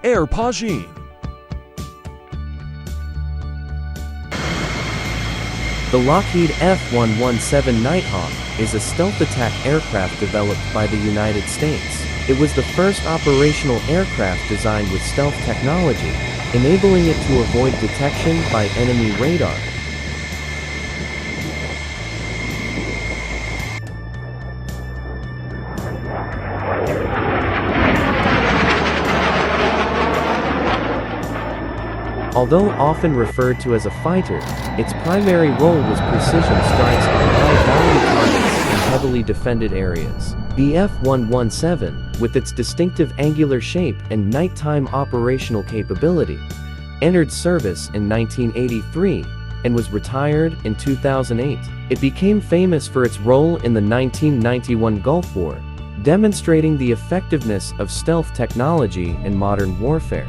Air Pagine. The Lockheed F-117 Nighthawk is a stealth attack aircraft developed by the United States. It was the first operational aircraft designed with stealth technology, enabling it to avoid detection by enemy radar. Although often referred to as a fighter, its primary role was precision strikes on high-value targets in heavily defended areas. The F-117, with its distinctive angular shape and nighttime operational capability, entered service in 1983 and was retired in 2008. It became famous for its role in the 1991 Gulf War, demonstrating the effectiveness of stealth technology in modern warfare.